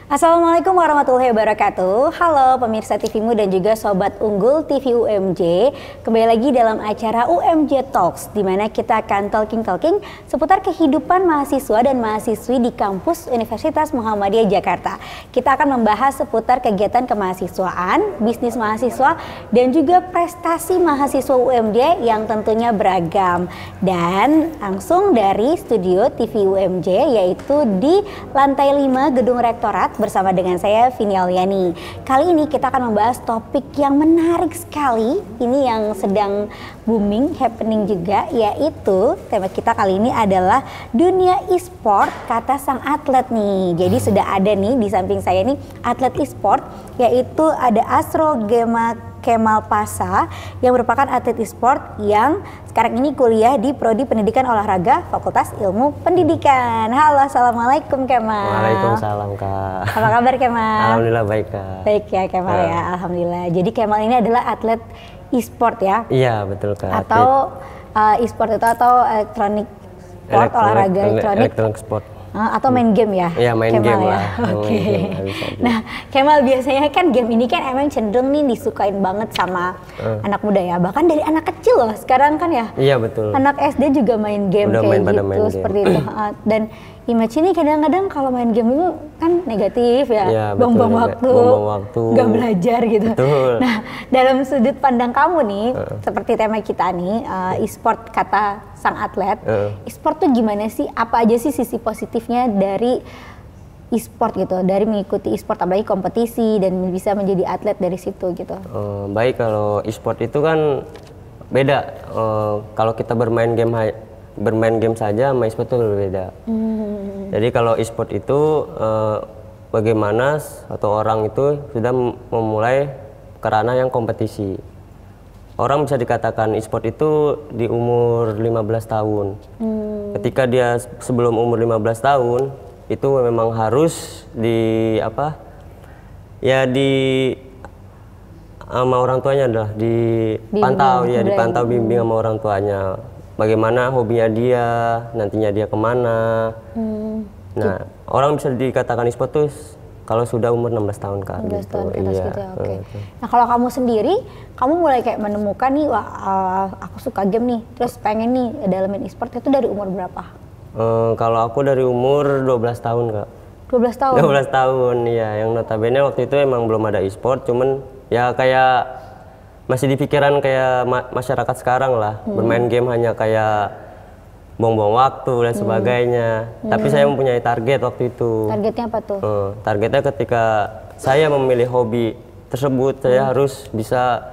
Assalamualaikum warahmatullahi wabarakatuh. Halo pemirsa TVmu dan juga sobat unggul TV UMJ. Kembali lagi dalam acara UMJ Talks, di mana kita akan talking seputar kehidupan mahasiswa dan mahasiswi di kampus Universitas Muhammadiyah Jakarta. Kita akan membahas seputar kegiatan kemahasiswaan, bisnis mahasiswa, dan juga prestasi mahasiswa UMJ yang tentunya beragam. Dan langsung dari studio TV UMJ, yaitu di lantai 5 Gedung Rektorat, bersama dengan saya Vini Alyani. Kali ini kita akan membahas topik yang menarik sekali, ini yang sedang booming, happening juga, yaitu tema kita kali ini adalah dunia e-sport kata sang atlet nih. Jadi sudah ada nih di samping saya nih atlet e-sport, yaitu ada Asro Gema Kemal Pasa yang merupakan atlet e-sport yang sekarang ini kuliah di Prodi Pendidikan Olahraga Fakultas Ilmu Pendidikan. Halo, assalamualaikum Kemal. Waalaikumsalam Kak. Apa kabar Kemal? Alhamdulillah baik Kak. Baik ya Kemal ya, alhamdulillah. Jadi Kemal ini adalah atlet e-sport ya? Iya betul Kak. Atau e-sport itu atau elektronik sport, olahraga elektronik sport. Atau main game ya? Iya main Kemal game ya? lah. Oke. Nah Kemal, biasanya kan game ini kan emang cenderung nih disukain banget sama anak muda ya. Bahkan dari anak kecil loh sekarang kan ya. Iya betul. Anak SD juga main game Udah kayak main gitu seperti itu. Dan image ini kadang-kadang kalau main game itu kan negatif ya, buang-buang waktu, nggak belajar gitu. Betul. Nah dalam sudut pandang kamu nih, seperti tema kita nih, e-sport kata sang atlet, e-sport tuh gimana sih? Apa aja sih sisi positifnya dari e-sport gitu, dari mengikuti e-sport, apalagi kompetisi dan bisa menjadi atlet dari situ gitu? Baik, kalau e-sport itu kan beda. Kalau kita bermain game saja sama e-sport itu berbeda. Jadi kalau e-sport itu bagaimana satu orang itu sudah memulai ke ranah yang kompetisi. Orang bisa dikatakan e-sport itu di umur 15 tahun. Ketika dia sebelum umur 15 tahun itu memang harus sama orang tuanya adalah dipantau ya, dipantau bimbing sama orang tuanya. Bagaimana hobinya dia, nantinya dia kemana. Nah, orang bisa dikatakan e-sport tuh kalau sudah umur 16 tahun Kak. 16 tahun ke atas iya. gitu ya, oke. Nah kalau kamu sendiri, kamu mulai kayak menemukan nih, wah aku suka game nih, terus pengen nih dalamin e-sport itu dari umur berapa? Kalau aku dari umur 12 tahun Kak. 12 tahun? 12 tahun, iya. Yang notabene waktu itu emang belum ada e-sport, cuman ya kayak masih di pikiran kayak masyarakat sekarang lah. Bermain game hanya kayak buang-buang waktu dan sebagainya. Tapi saya mempunyai target waktu itu. Targetnya apa tuh? Targetnya ketika saya memilih hobi tersebut, saya harus bisa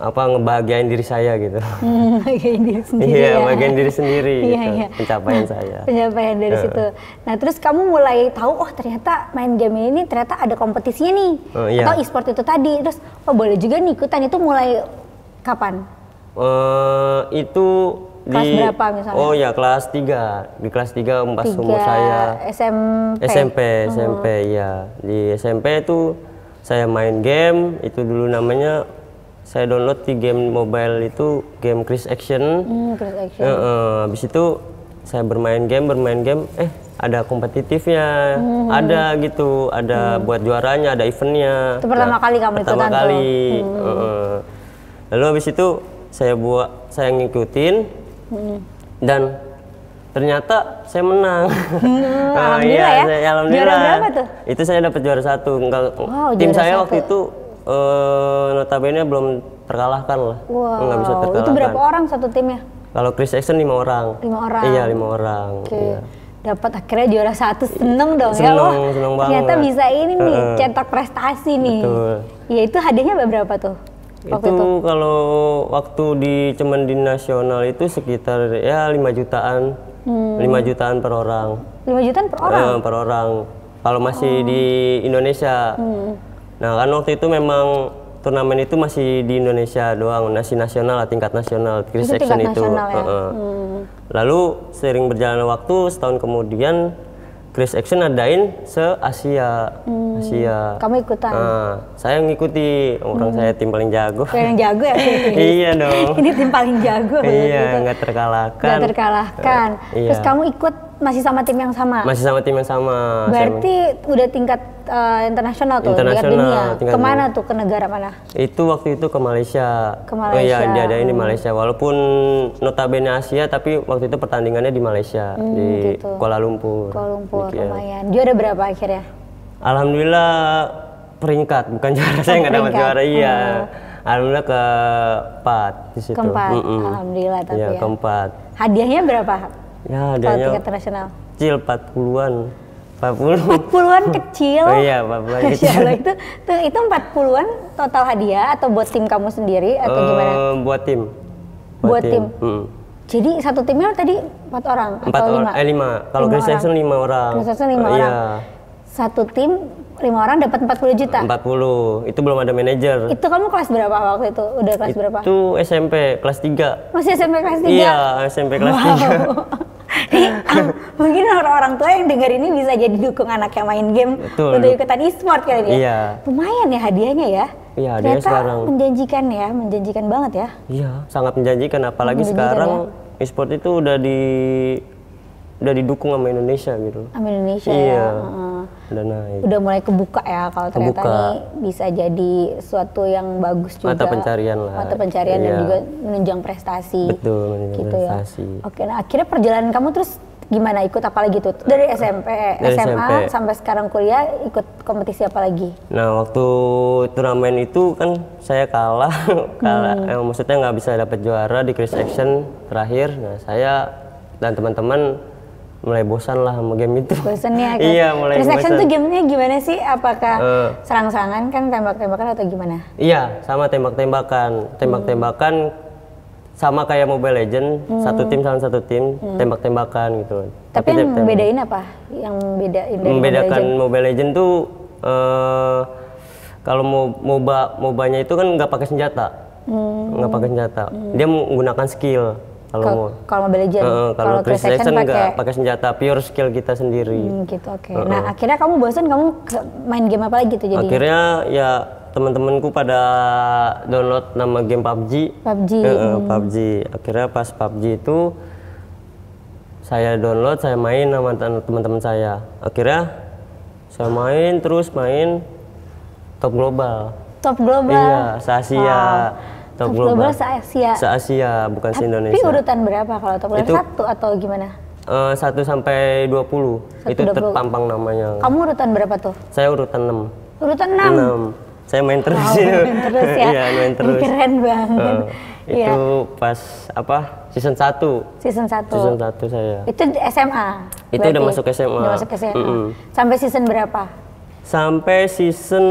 ngebahagiain diri saya gitu. Bahagiain diri sendiri. Iya, ya? Bahagiain diri sendiri gitu. Iya. Pencapaian saya. Pencapaian dari situ. Nah terus kamu mulai tahu, oh ternyata main game ini ternyata ada kompetisinya nih. Iya. Atau e-sport itu tadi. Terus oh boleh juga nih ikutan, itu mulai kapan? Itu kelas berapa misalnya? Oh ya kelas 3. Di kelas 3 pas umur saya SMP ya. Di SMP itu saya main game, itu dulu namanya saya download di game mobile itu game Chris Action. Chris Action. Habis itu saya bermain game ada kompetitifnya, ada gitu, ada buat juaranya, ada eventnya. Itu pertama kali kamu ikutan tuh? Pertama kali. Lalu habis itu saya ngikutin dan ternyata saya menang. Alhamdulillah ya. Alhamdulillah. Juara berapa tuh? Itu saya dapat juara 1. Tim saya waktu itu notabene belum terkalahkan lah. Nggak bisa terkalahkan. Itu berapa orang satu timnya? Kalau Chris Action 5 orang. 5 orang? Iya 5 orang. Oke. Iya. Dapat akhirnya juara 1, seneng dong ya. Seneng banget. Ternyata bisa ini nih, cetak prestasi nih. Betul. Ya itu hadiahnya berapa tuh? Itu kalau waktu cuman di nasional itu sekitar ya 5 jutaan. 5 jutaan per orang. 5 jutaan per orang? Per orang. Kalau masih di Indonesia. Nah kan waktu itu memang turnamen itu masih di Indonesia doang, nasional, tingkat nasional, Chris Action itu. Ya? Lalu sering berjalan waktu, setahun kemudian Chris Action adain se-Asia. Kamu ikutan? Saya ngikuti, orang saya tim paling jago. Yang jago ya? Iya dong. Ini tim paling jago. Iya, nggak terkalahkan. Nggak terkalahkan. Terus kamu ikut masih sama tim yang sama? Masih sama tim yang sama. Berarti udah tingkat internasional tuh, tingkat dunia. Kemana tuh, ke negara mana? Itu waktu itu ke Malaysia. Ke Malaysia. Iya, diadain di Malaysia. Walaupun notabene Asia, tapi waktu itu pertandingannya di Malaysia, di gitu. Kuala Lumpur. Kuala Lumpur, lumayan. Juara berapa akhirnya? Alhamdulillah peringkat, bukan juara. Saya nggak dapat juara, iya. Alhamdulillah keempat di situ. Keempat, alhamdulillah tapi ya. Keempat. Hadiahnya berapa? Ya, hadiahnya tingkat internasional. Kecil, 40-an. 40-an kecil. Oh iya, 40-an kecil. Itu 40-an total hadiah atau buat tim kamu sendiri atau gimana? Buat tim. Buat tim. Jadi satu timnya tadi 4 orang atau 5? 5. Kalau Chris Jackson 5 orang. Chris Jackson 5 orang. Satu tim 5 orang dapat 40 juta. 40. Itu belum ada manajer. Itu kamu kelas berapa waktu itu? Udah kelas berapa? Itu SMP kelas 3. Masih SMP kelas 3? Iya, SMP kelas 3. Mungkin orang-orang tua yang dengar ini bisa jadi dukung anak yang main game. Betul. Untuk ikutan e-sport kali ya. Iya. Lumayan ya hadiahnya ya. Iya, hadiahnya sekarang. Menjanjikan ya, menjanjikan banget ya. Iya, sangat menjanjikan. Apalagi sekarang e-sport itu udah didukung sama Indonesia gitu. Sama Indonesia iya. ya. Udah naik. Udah mulai kebuka ya kalau ternyata ini bisa jadi suatu yang bagus juga. Mata pencarian lah. Mata pencarian dan juga menunjang prestasi. Betul, menunjang gitu prestasi. Ya. Oke, nah akhirnya perjalanan kamu terus gimana? Ikut apa lagi tuh? Dari SMA sampai sekarang kuliah ikut kompetisi apa lagi? Nah, waktu turnamen itu kan saya kalah. Maksudnya nggak bisa dapat juara di Chris Action terakhir. Nah, saya dan teman-teman mulai bosan lah sama game itu. Bosan ya kan? Iya, mulai bosan. Chris Action tuh gamenya gimana sih? Apakah serang-serangan kan, tembak-tembakan atau gimana? Iya, sama tembak-tembakan. Tembak-tembakan sama kayak Mobile Legend, satu tim sama satu tim, tembak-tembakan gitu. Tapi yang bedain apa? Yang bedain dari membedakan Mobile Legend tuh kalau MOBA-nya itu kan nggak pakai senjata. Nggak pakai senjata. Dia menggunakan skill. Kalau Mobile Legend, kalau Chris Jackson nggak pakai senjata, pure skill kita sendiri. Gitu, oke. Nah, akhirnya kamu bosan, kamu main game apa lagi tuh jadi? Akhirnya ya teman-temanku pada download nama game PUBG. PUBG. Akhirnya pas PUBG itu saya download, saya main sama teman-teman saya. Akhirnya saya main top global. Top global. Iya, se-Asia. Wow. Top global se-Asia. Se-Asia, bukan se-Indonesia. Tapi urutan berapa kalau top global? Itu, 1 atau gimana? 1 sampai 20. Itu terpampang namanya. Kamu urutan berapa tuh? Saya urutan 6. Urutan 6? Saya main terus. Main terus ya? Iya, main terus. Keren banget. Itu pas season 1. Season 1. Season 1 saya. Itu SMA? Itu udah masuk SMA. Udah masuk SMA. Sampai season berapa? Sampai season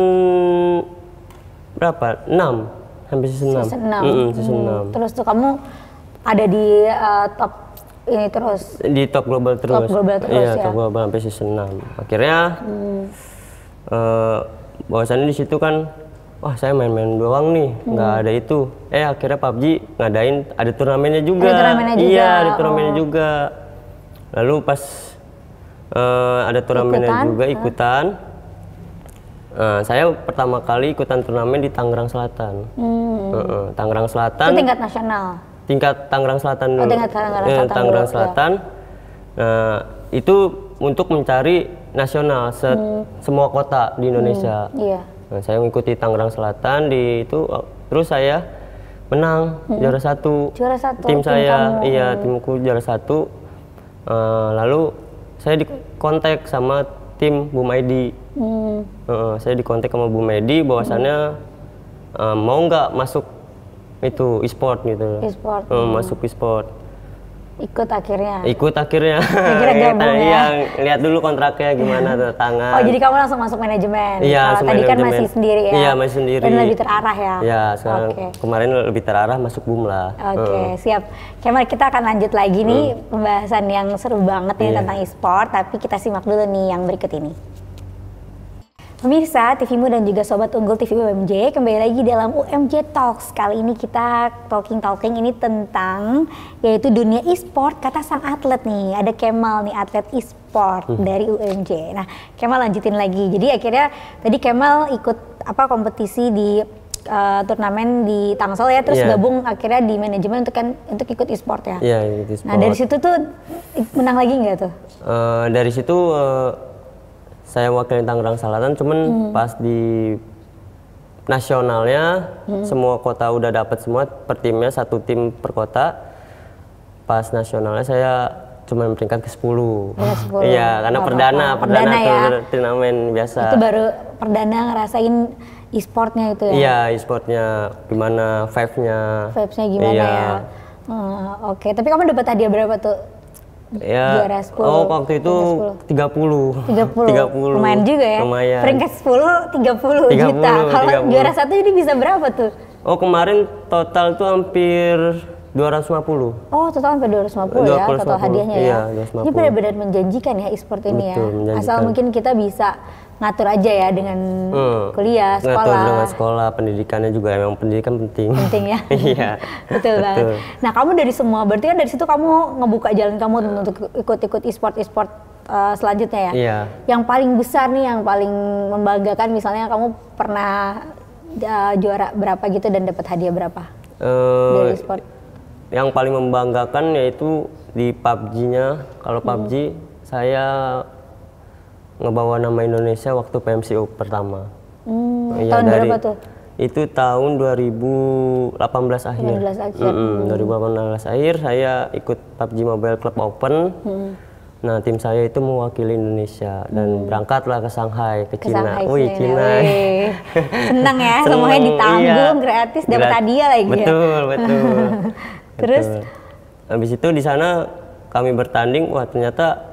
berapa? 6. Sampai season 6. Season 6. Terus tuh kamu ada di top ini terus? Di top global terus. Top global terus iya, top global sampai season 6. Akhirnya bahwasannya di situ kan, wah saya main-main doang nih, nggak ada itu. Akhirnya PUBG ngadain, ada turnamennya juga. Ada turnamennya juga? Iya, ada turnamennya juga. Lalu pas ada turnamennya juga ikutan. Saya pertama kali ikutan turnamen di Tangerang Selatan. Tangerang Selatan. Itu tingkat nasional? Tingkat Tangerang Selatan dulu. Tingkat Tangerang Selatan. Nah, itu untuk mencari nasional semua kota di Indonesia. Iya. Nah, saya mengikuti Tangerang Selatan di itu, terus saya menang juara 1. Juara 1. Tim saya, iya timku juara 1. Lalu saya dikontak sama tim Bu Maidi. Saya dikontak sama Bu Maidi bahwasannya mau nggak masuk itu e-sport gitu. E-sport. Masuk e-sport. Ikut akhirnya. Akhirnya gabung ya. Lihat dulu kontraknya gimana, tanda tangan. Oh, jadi kamu langsung masuk manajemen. Iya, tadi kan masih sendiri ya. Iya, masih sendiri. Dan lebih terarah ya. Iya, sekarang kemarin lebih terarah masuk BUM lah. Oke, siap. Kemal, kita akan lanjut lagi nih pembahasan yang seru banget nih tentang e-sport, tapi kita simak dulu nih yang berikut ini. Pemirsa TVmu dan juga Sobat Unggul TV UMJ, kembali lagi dalam UMJ Talks. Kali ini kita talking ini tentang yaitu dunia e-sport kata sang atlet nih. Ada Kemal nih, atlet e-sport dari UMJ. Nah, Kemal lanjutin lagi. Jadi akhirnya tadi Kemal ikut kompetisi di turnamen di Tangsel ya, terus Iya. gabung akhirnya di manajemen untuk ikut e-sport ya. Iya, ikut e-sport. Nah dari situ tuh menang lagi nggak tuh? Dari situ saya wakilin Tangerang Selatan, cuman pas di nasionalnya semua kota udah dapat semua per timnya, 1 tim per kota. Pas nasionalnya saya cuma peringkat ke-10. Ya, 10. Iya, karena Nggak perdana apa-apa. tuh Ya. turnamen biasa. Itu baru perdana ngerasain e-sportnya itu ya? Iya, e-sportnya gimana, Vibes-nya gimana iya. ya? Oke, tapi kamu dapat hadiah berapa tuh? Ya, Juara 10. waktu itu 30. 30. Lumayan juga ya? Lumayan. Peringkat 10, 30 juta. Kalau 30. juara 1 jadi bisa berapa tuh? Oh, kemarin total tuh hampir 250. Oh, total sampai 250 ya, total 250. hadiahnya ya. Iya, 250. Ini benar-benar menjanjikan ya e-sport ini ya. Betul, menjanjikan. Asal mungkin kita bisa ngatur aja ya dengan kuliah, Ngatur sekolah. dengan sekolah, pendidikannya juga, emang pendidikan penting. Penting ya. Iya. Betul banget. Nah, kamu dari semua, berarti kan dari situ kamu ngebuka jalan kamu untuk ikut-ikut e-sport selanjutnya ya. Iya. Yang paling besar nih, yang paling membanggakan, misalnya kamu pernah juara berapa gitu dan dapat hadiah berapa dari e-sport? Yang paling membanggakan yaitu di PUBG-nya. Kalau PUBG saya ngebawa nama Indonesia waktu PMCO pertama. Tahun berapa tuh? Itu tahun 2018 akhir. 2018 akhir. 2018 akhir saya ikut PUBG Mobile Club Open. Nah, tim saya itu mewakili Indonesia dan berangkatlah ke Shanghai, ke Cina. Shanghai, Wih, Cina. Senang ya, Seneng, semuanya ditanggung, iya. gratis, dapat hadiah lagi ya. Betul. Terus? Betul. Habis itu di sana kami bertanding, wah ternyata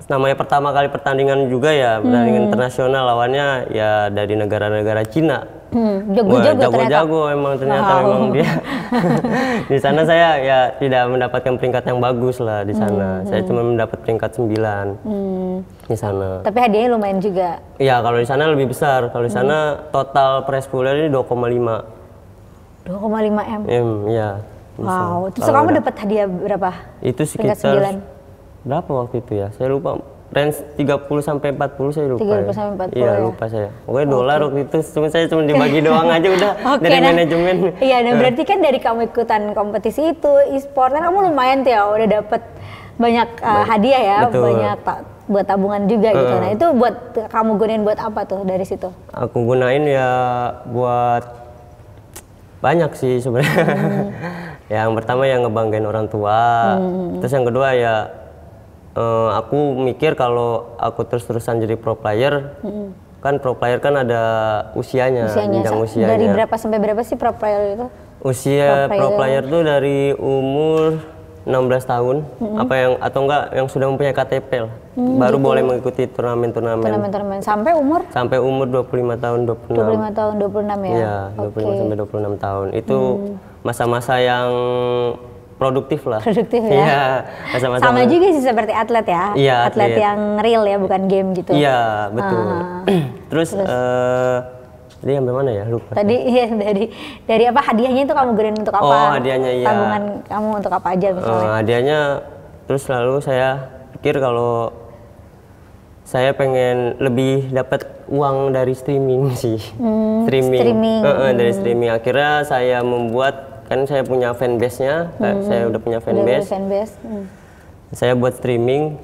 namanya pertama kali pertandingan juga ya, pertandingan internasional, lawannya ya dari negara-negara Cina. Jago-jago emang ternyata. Memang dia. Di sana saya ya tidak mendapatkan peringkat yang bagus lah di sana. Saya cuma mendapat peringkat 9 di sana. Tapi hadiahnya lumayan juga. Iya, kalau di sana lebih besar. Kalau di sana total prize pool ini 2,5. 2,5 M. Iya. Wow, terus kamu dapat hadiah berapa? Itu Peringkat sekitar 9. berapa waktu itu ya? Saya lupa. Range 30 sampai 40 saya lupa. 30 sampai 40 Iya, ya? lupa saya. Pokoknya dolar waktu itu saya cuma dibagi doang aja udah dari manajemen. Iya, nah berarti kan dari kamu ikutan kompetisi itu e-sport kan kamu lumayan tuh ya, udah dapat banyak hadiah ya, Betul. banyak buat tabungan juga gitu. Nah, itu buat kamu gunain buat apa tuh dari situ? Aku gunain ya buat banyak sih sebenarnya. Yang pertama yang ngebanggain orang tua. Terus yang kedua ya aku mikir kalau aku terus-terusan jadi pro player, kan pro player kan ada usianya, jenjang usianya. Dari berapa sampai berapa sih pro player itu? Usia pro player tuh dari umur 16 tahun, atau enggak yang sudah mempunyai KTP lah. Baru boleh mengikuti turnamen-turnamen. Turnamen sampai umur? Sampai umur 25 tahun, 26. 25 tahun, 26 ya? Iya, 25 sampai 26 tahun. Itu masa-masa yang produktif lah. Produktif ya? Iya, masa-masa. Sama juga sih seperti atlet ya? Iya, atlet yang real ya, bukan game gitu? Iya, betul. Terus tadi sampai mana ya? Lupa. Tadi ya dari apa hadiahnya itu kamu gunain untuk apa? Oh, hadiahnya iya. Tabungan kamu untuk apa aja misalnya? Hadiahnya terus lalu saya pikir kalau saya pengen lebih dapat uang dari streaming sih. Streaming. Dari streaming. Akhirnya saya membuat, kan saya punya fanbase-nya, saya udah punya fanbase. Saya buat streaming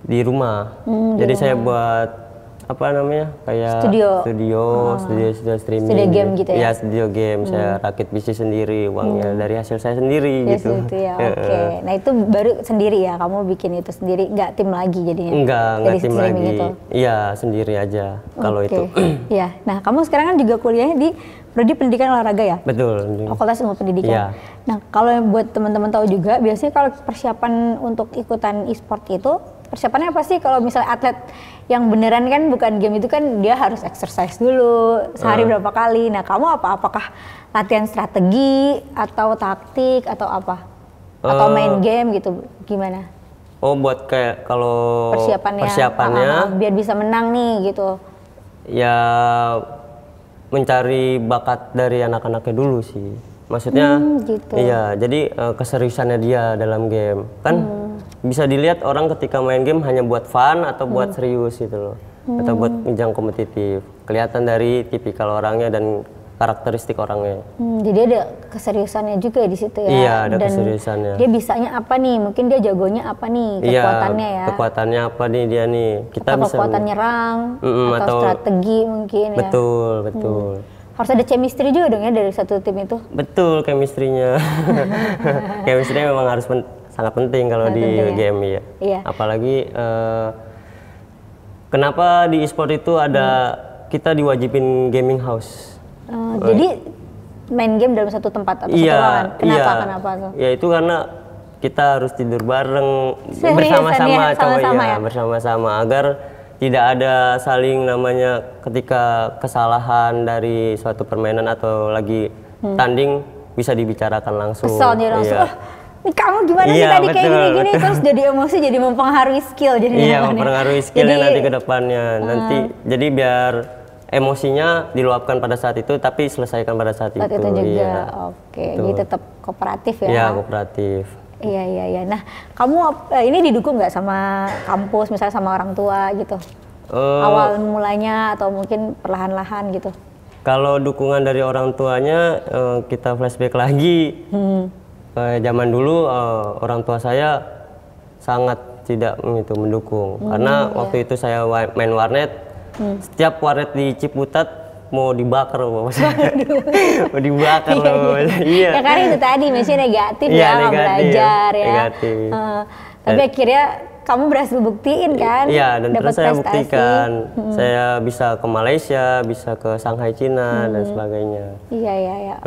di rumah. Jadi saya buat apa namanya, kayak studio streaming. Studio game gitu ya? Iya, studio game. Saya rakit bisnis sendiri, uangnya dari hasil saya sendiri gitu. Ya, oke. Nah itu baru sendiri ya, kamu bikin itu sendiri, nggak tim lagi jadinya? Enggak tim lagi. Itu. Iya, sendiri aja kalau itu. Iya. Nah kamu sekarang kan juga kuliahnya di Prodi Pendidikan Olahraga ya? Betul. Fakultas Ilmu Pendidikan. Iya. Nah kalau buat teman-teman tahu juga, biasanya kalau persiapan untuk ikutan e-sport itu, persiapannya apa sih? Kalau misalnya atlet yang beneran kan bukan game itu kan dia harus exercise dulu sehari berapa kali. Nah kamu apakah latihan strategi atau taktik atau apa? Atau main game gitu, gimana? Oh, buat kayak kalau persiapannya biar bisa menang nih gitu. Ya mencari bakat dari anak-anaknya dulu sih. Maksudnya gitu. Iya, jadi keseriusannya dia dalam game. Kan bisa dilihat orang ketika main game hanya buat fun atau buat serius gitu loh. Atau buat menjang kompetitif. Kelihatan dari tipikal orangnya dan karakteristik orangnya. Jadi ada keseriusannya juga di situ ya. Iya, ada Dan keseriusannya. dia bisanya apa nih? Mungkin dia jagonya apa nih? Kekuatannya ya. Kekuatannya apa nih dia nih? Kita atau bisa kekuatan nyerang atau strategi mungkin ya. Betul. Harus ada chemistry juga dong ya dari satu tim itu. Betul, chemistry-nya. Chemistry-nya memang harus sangat penting kalau di game ya. Iya. Apalagi kenapa di e-sport itu ada kita diwajibin gaming house. Jadi main game dalam satu tempat atau satu ruangan. Kenapa tuh? Ya itu karena kita harus tidur bareng bersama-sama bersama-sama agar tidak ada saling namanya ketika kesalahan dari suatu permainan atau lagi tanding bisa dibicarakan langsung. Kesel nih langsung. Ini kamu gimana sih tadi kayak gini-gini, terus jadi emosi, jadi mempengaruhi skill jadinya. Iya, mempengaruhi skillnya nanti ke depannya. Nanti jadi biar emosinya diluapkan pada saat itu, tapi selesaikan pada saat itu. Itu juga, oke. Jadi tetap kooperatif ya? Iya, kooperatif. Iya. Nah, kamu ini didukung nggak sama kampus, misalnya sama orang tua gitu? Awal mulanya atau mungkin perlahan-lahan gitu? Kalau dukungan dari orang tuanya, kita flashback lagi. Zaman dulu orang tua saya sangat tidak mendukung. Karena waktu itu saya main warnet. Setiap warnet di Ciputat mau dibakar loh. Mau dibakar loh. Iya. Ya karena itu tadi masih negatif ya, nggak belajar ya. Negatif. Tapi akhirnya kamu berhasil buktiin kan? Iya, dan terus saya buktikan. Saya bisa ke Malaysia, bisa ke Shanghai, Cina dan sebagainya. Iya.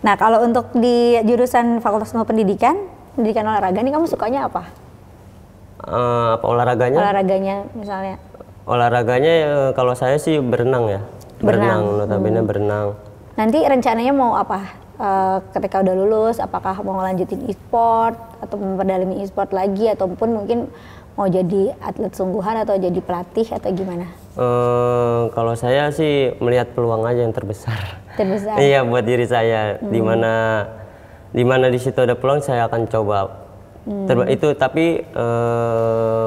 Nah, kalau untuk di jurusan Fakultas Ilmu Pendidikan olahraga nih kamu sukanya apa? Apa olahraganya? Olahraganya misalnya. Olahraganya kalau saya sih berenang ya. Berenang, notabene berenang. Nanti rencananya mau apa? Ketika udah lulus, apakah mau ngelanjutin e-sport atau memperdalami e-sport lagi, ataupun mungkin mau jadi atlet sungguhan atau jadi pelatih atau gimana? Kalau saya sih melihat peluang aja yang terbesar. Terbesar. Iya, buat diri saya. Di mana di situ ada peluang saya akan coba. Itu tapi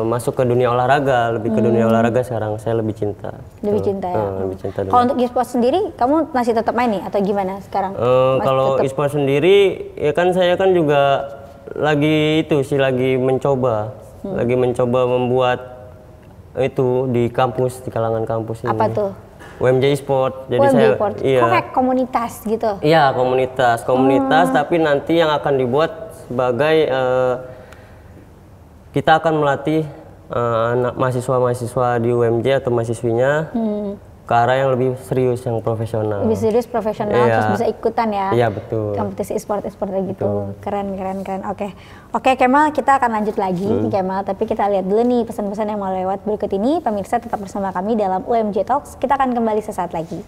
masuk ke dunia olahraga, lebih ke dunia olahraga sekarang saya lebih cinta. Lebih cinta ya. Lebih cinta. Kalau untuk e-sport sendiri, kamu masih tetap main nih atau gimana sekarang? Kalau e-sport sendiri, ya kan saya kan juga lagi mencoba, membuat itu di kampus, di kalangan kampus ini. Apa tuh? UMJ e-sport. Jadi e-sport. Kok kayak komunitas gitu? Iya, komunitas, tapi nanti yang akan dibuat sebagai kita akan melatih anak mahasiswa di UMJ atau mahasiswinya ke arah yang lebih serius, yang profesional. Lebih serius, profesional, terus bisa ikutan ya? Iya, betul. Kompetisi e-sport kayak gitu. Keren. Oke, Kemal, kita akan lanjut lagi nih Kemal, tapi kita lihat dulu nih pesan-pesan yang mau lewat berikut ini. Pemirsa tetap bersama kami dalam UMJ Talks, kita akan kembali sesaat lagi.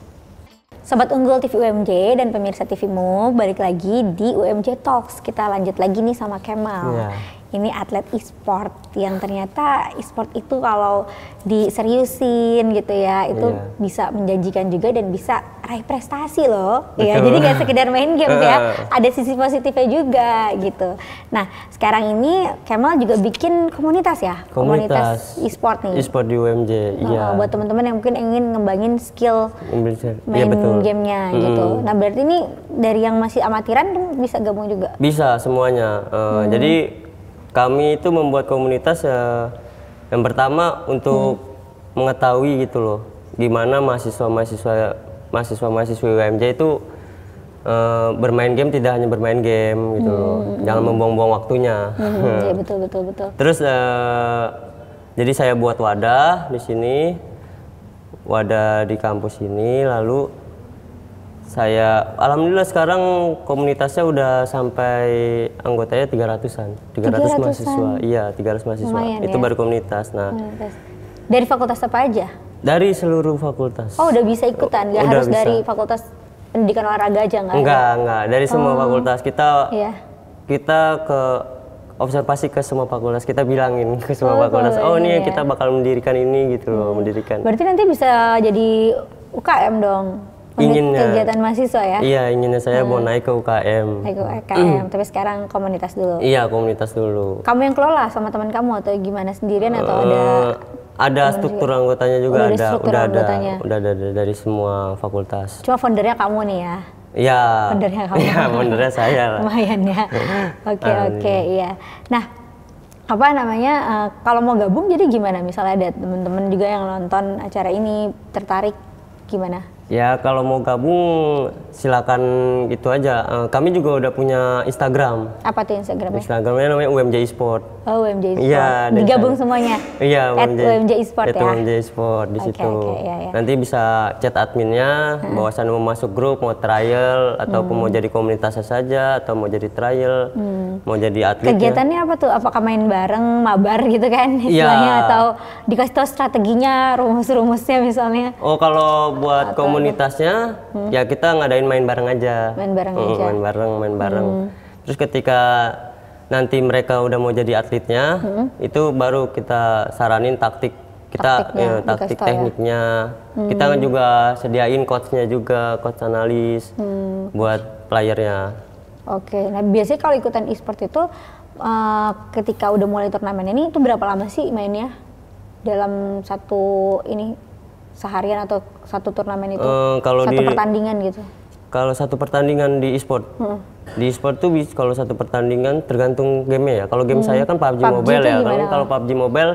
Sobat Unggul TV UMJ dan pemirsa TVmu, balik lagi di UMJ Talks. Kita lanjut lagi nih sama Kemal. Ini atlet e-sport yang ternyata e-sport itu kalau diseriusin gitu ya, itu bisa menjanjikan juga dan bisa raih prestasi loh. Ya, jadi nggak sekedar main game ya, ada sisi positifnya juga gitu. Nah, sekarang ini Kemal juga bikin komunitas ya? Komunitas e-sport nih. E-sport di UMJ, iya. Buat teman-teman yang mungkin ingin ngembangin skill main gamenya gitu. Nah, berarti ini dari yang masih amatiran bisa gabung juga? Bisa, semuanya. Jadi kami itu membuat komunitas yang pertama untuk mengetahui gitu loh, gimana mahasiswa-mahasiswi UMJ itu bermain game tidak hanya bermain game gitu loh, jangan membuang-buang waktunya. Iya, betul. Terus jadi saya buat wadah di sini, wadah di kampus ini, lalu alhamdulillah sekarang komunitasnya udah sampai anggotanya 300-an. 300 mahasiswa. Iya, 300 mahasiswa. Lumayan, itu ya? Baru komunitas. Nah, dari fakultas apa aja? Dari seluruh fakultas. Oh, udah bisa ikutan, nggak harus bisa. Dari fakultas pendidikan olahraga aja nggak? Enggak, dari semua fakultas. Kita ke observasi ke semua fakultas, kita bilangin ke semua fakultas, ini kita bakal mendirikan ini gitu loh, mendirikan. Berarti nanti bisa jadi UKM dong? Inginnya kegiatan mahasiswa ya? Iya, inginnya saya mau naik ke UKM. Naik ke UKM, tapi sekarang komunitas dulu? Iya, komunitas dulu. Kamu yang kelola sama teman kamu atau gimana, sendirian atau ada Ada struktur anggotanya juga, udah ada dari semua fakultas. Cuma foundernya kamu nih ya? Iya. Foundernya kamu. Iya, foundernya saya lah. Lumayan ya. Oke, iya. Nah, apa namanya? Kalau mau gabung jadi gimana? Misalnya ada teman-teman juga yang nonton acara ini tertarik, gimana? Ya kalau mau gabung silakan gitu aja. Kami juga udah punya Instagram. Apa tuh Instagramnya? Instagramnya namanya UMJ Esport. Oh, UMJ Esport. Iya. Digabung semuanya. Iya. UMJ Esport ya. UMJ Esport di situ. Iya. Nanti bisa chat adminnya. Bahwasan mau masuk grup, mau trial, ataupun mau jadi komunitasnya saja, atau mau jadi trial, mau jadi atlet. Kegiatannya apa tuh? Apakah main bareng, mabar gitu kan istilahnya, atau dikasih tahu strateginya, rumus-rumusnya misalnya? Oh, kalau buat komunitasnya ya kita ngadain main bareng aja. Main bareng aja. Main bareng. Terus ketika nanti mereka udah mau jadi atletnya, itu baru kita saranin taktik taktik tekniknya. Kita juga sediain coachnya juga, coach analis buat playernya. Oke, nah biasanya kalau ikutan e-sport itu ketika udah mulai turnamen ini itu berapa lama sih mainnya dalam satu ini? Seharian atau satu turnamen itu? Satu pertandingan gitu? Kalau satu pertandingan di e-sport, di e-sport tuh kalau satu pertandingan tergantung game ya. Kalau game saya kan PUBG Mobile ya. Kalau PUBG Mobile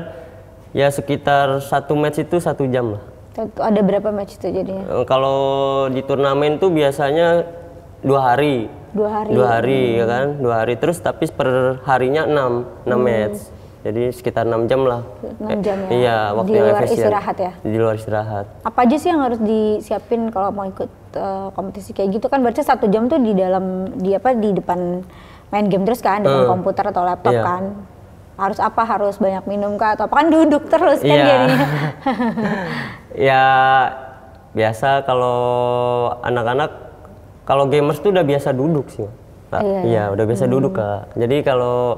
ya sekitar satu match itu 1 jam lah. Ada berapa match itu jadinya? Kalau di turnamen tuh biasanya 2 hari. 2 hari ya kan, 2 hari. Terus tapi per harinya 6 match. Jadi sekitar 6 jam lah. 6 jam ya? Iya, waktu di yang luar efisien. istirahat ya? Di luar istirahat. Apa aja sih yang harus disiapin kalau mau ikut kompetisi kayak gitu kan? Berarti 1 jam tuh di depan main game terus kan? Depan komputer atau laptop kan? Harus apa? Harus banyak minum kah? Atau apa kan duduk terus kan jadinya? Ya biasa kalau anak-anak, kalau gamers tuh udah biasa duduk sih. Iya, udah biasa duduk Kak. Jadi kalau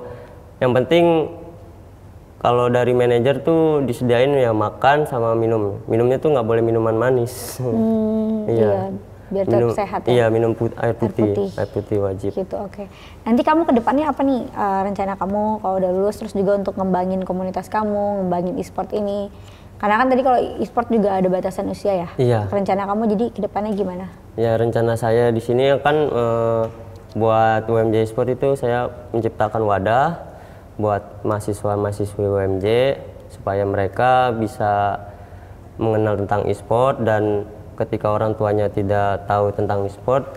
yang penting kalau dari manajer tuh disediain ya makan sama minum. Minumnya tuh nggak boleh minuman manis. Iya, biar tetap sehat ya. Iya, minum air putih wajib. Gitu, oke. Nanti kamu ke depannya apa nih rencana kamu kalau udah lulus, terus juga untuk ngembangin komunitas kamu, ngembangin e-sport ini? Karena kan tadi kalau e-sport juga ada batasan usia ya. Iya. Rencana kamu jadi ke depannya gimana? Ya rencana saya di sini kan buat UMJ Esport itu saya menciptakan wadah buat mahasiswa-mahasiswi UMJ supaya mereka bisa mengenal tentang e-sport, dan ketika orang tuanya tidak tahu tentang e-sport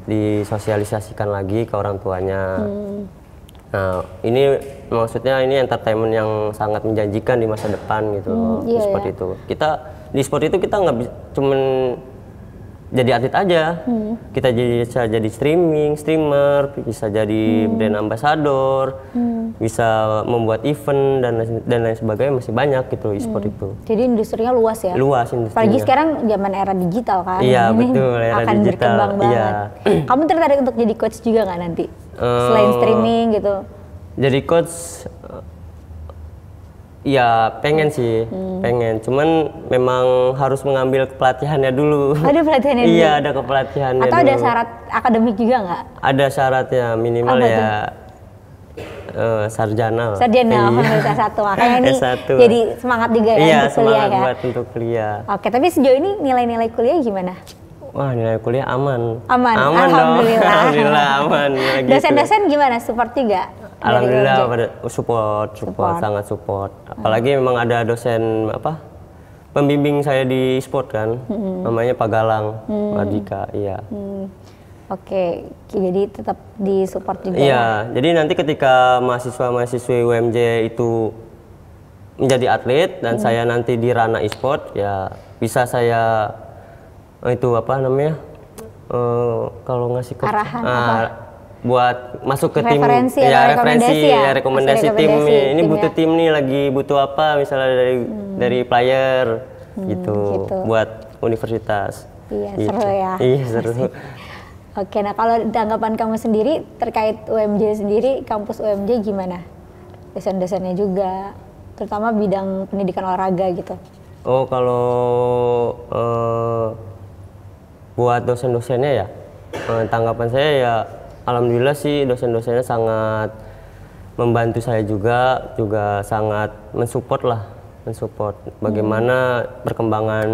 disosialisasikan lagi ke orang tuanya. Nah, ini maksudnya ini entertainment yang sangat menjanjikan di masa depan gitu loh, e-sport itu. Kita di e-sport itu kita nggak cuman jadi atlet aja, kita bisa jadi streamer, bisa jadi brand ambassador, bisa membuat event dan lain sebagainya, masih banyak gitu e-sport itu. Jadi industrinya luas ya? Luas industrinya. Apalagi sekarang zaman era digital kan? Iya ini betul, era akan digital. Berkembang banget. Kamu tertarik untuk jadi coach juga nggak nanti? Selain streaming gitu? Jadi coach, ya pengen sih, pengen. Cuman memang harus mengambil pelatihannya dulu. Ada pelatihannya dulu? Iya, ada pelatihannya Atau dulu. ada syarat akademik juga nggak? Ada syaratnya, minimal sarjana. Sarjana, S1. Makanya ini jadi semangat juga ya untuk kuliah ya? Buat untuk kuliah. Oke, tapi sejauh ini nilai-nilai kuliah gimana? Wah, nilai kuliah aman. Aman Alhamdulillah. Alhamdulillah aman. Dosen-dosen gimana? Support juga? Alhamdulillah pada support, sangat support. Apalagi memang ada dosen pembimbing saya di sport kan, namanya Pak Galang, Pak Dika, iya. Oke, jadi tetap disupport juga. Iya, jadi nanti ketika mahasiswa-mahasiswi UMJ itu menjadi atlet dan saya nanti di ranah e-sport, ya bisa saya kalau ngasih arahan buat masuk ke tim referensi rekomendasi tim ini butuh tim nih lagi butuh apa misalnya dari player gitu buat universitas. Iya, gitu. Seru ya. Iya, seru. Oke, nah kalau tanggapan kamu sendiri terkait UMJ sendiri, kampus UMJ gimana? Dosen-dosennya juga, terutama bidang pendidikan olahraga gitu. Oh, kalau buat dosen-dosennya ya, tanggapan saya ya alhamdulillah sih dosen-dosennya sangat membantu saya juga sangat mensupport lah mensupport bagaimana perkembangan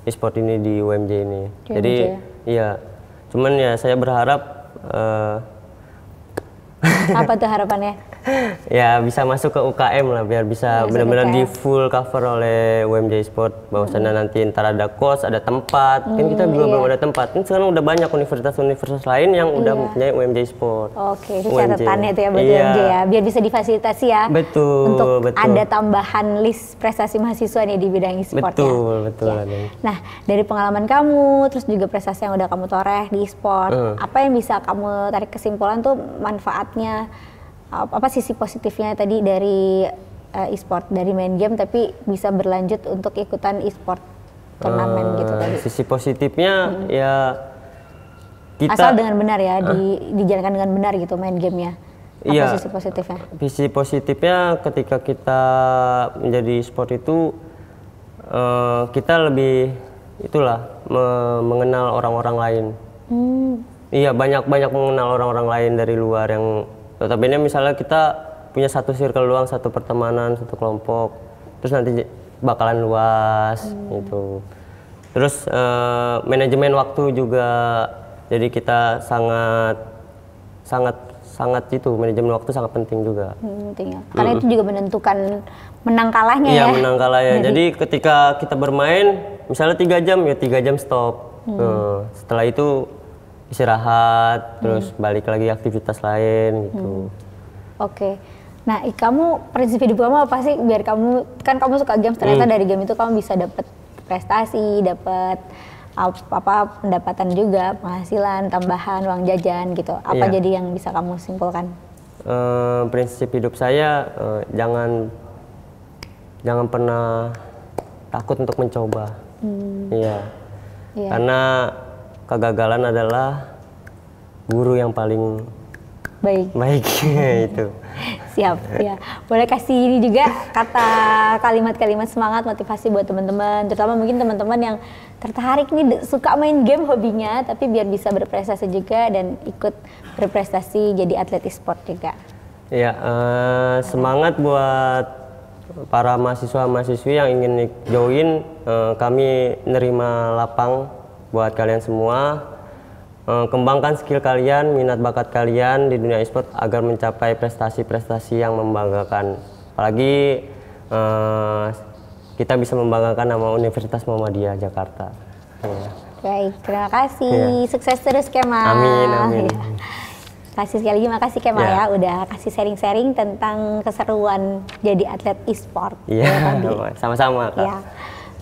e-sport ini di UMJ ini. Jadi iya, cuman ya saya berharap apa tuh harapannya? Ya bisa masuk ke UKM lah, biar bisa benar-benar di full cover oleh UMJ Sport. Bahwasannya nanti ntar ada coach, ada tempat. Kan kita belum ada tempat. Kan sekarang udah banyak universitas-universitas lain yang udah mempunyai UMJ Sport. Oke, itu catatannya itu ya buat UMJ ya, biar bisa difasilitasi ya. Betul. Untuk ada tambahan list prestasi mahasiswa nih di bidang e-sport ya. Betul. Nah, dari pengalaman kamu, terus juga prestasi yang udah kamu toreh di e-sport, apa yang bisa kamu tarik kesimpulan tuh manfaatnya? Apa sisi positifnya tadi dari e-sport, dari main game tapi bisa berlanjut untuk ikutan e-sport turnamen gitu tadi? Sisi positifnya ya kita asal dengan benar ya, dijalankan dengan benar gitu main gamenya. Apa sisi positifnya? Sisi positifnya ketika kita menjadi e-sport itu kita lebih mengenal orang-orang lain. Iya, banyak mengenal orang-orang lain dari luar yang notabene misalnya kita punya satu circle doang, satu pertemanan, satu kelompok, terus nanti bakalan luas gitu. Terus manajemen waktu juga, jadi kita sangat itu, manajemen waktu sangat penting juga. Penting ya. Karena itu juga menentukan menang kalahnya ya. Iya, menang kalahnya. Jadi ketika kita bermain misalnya 3 jam ya 3 jam stop. Setelah itu istirahat, terus balik lagi aktivitas lain gitu. Oke. Nah, kamu prinsip hidup kamu apa sih biar kamu suka games, ternyata dari game itu kamu bisa dapat prestasi, dapat apa pendapatan juga, penghasilan tambahan, uang jajan gitu. Apa jadi yang bisa kamu simpulkan? Prinsip hidup saya jangan pernah takut untuk mencoba. Iya. Karena kegagalan adalah guru yang paling baik itu. Siap ya. Boleh kasih ini juga kalimat-kalimat semangat motivasi buat teman-teman, terutama mungkin teman-teman yang tertarik nih suka main game hobinya tapi biar bisa berprestasi juga dan ikut berprestasi jadi atlet e-sport juga. Ya, semangat buat para mahasiswa-mahasiswi yang ingin join, kami nerima lapang buat kalian semua. Kembangkan skill kalian, minat bakat kalian di dunia e-sport agar mencapai prestasi-prestasi yang membanggakan. Apalagi kita bisa membanggakan nama Universitas Muhammadiyah Jakarta. Baik, terima kasih. Sukses terus Kemal. Amin. Kasih sekali lagi, makasih Kemal ya udah kasih sharing-sharing tentang keseruan jadi atlet e-sport. Iya, sama-sama Kak. Ya.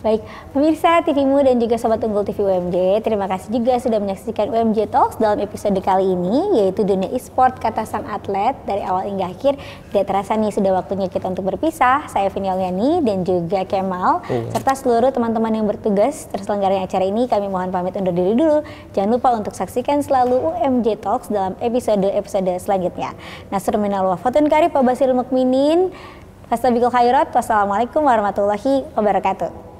Baik, pemirsa TVmu dan juga Sobat Unggul TV UMJ, terima kasih juga sudah menyaksikan UMJ Talks dalam episode kali ini, yaitu dunia e-sport kata sang atlet dari awal hingga akhir. Tidak terasa nih sudah waktunya kita untuk berpisah. Saya Vini Auliani dan juga Kemal, serta seluruh teman-teman yang bertugas terselenggaranya acara ini, kami mohon pamit undur diri dulu. Jangan lupa untuk saksikan selalu UMJ Talks dalam episode-episode selanjutnya. Nasrul minal wafatun karib, wabashirul mukminin. Fastabiqul khairat. Wassalamualaikum warahmatullahi wabarakatuh.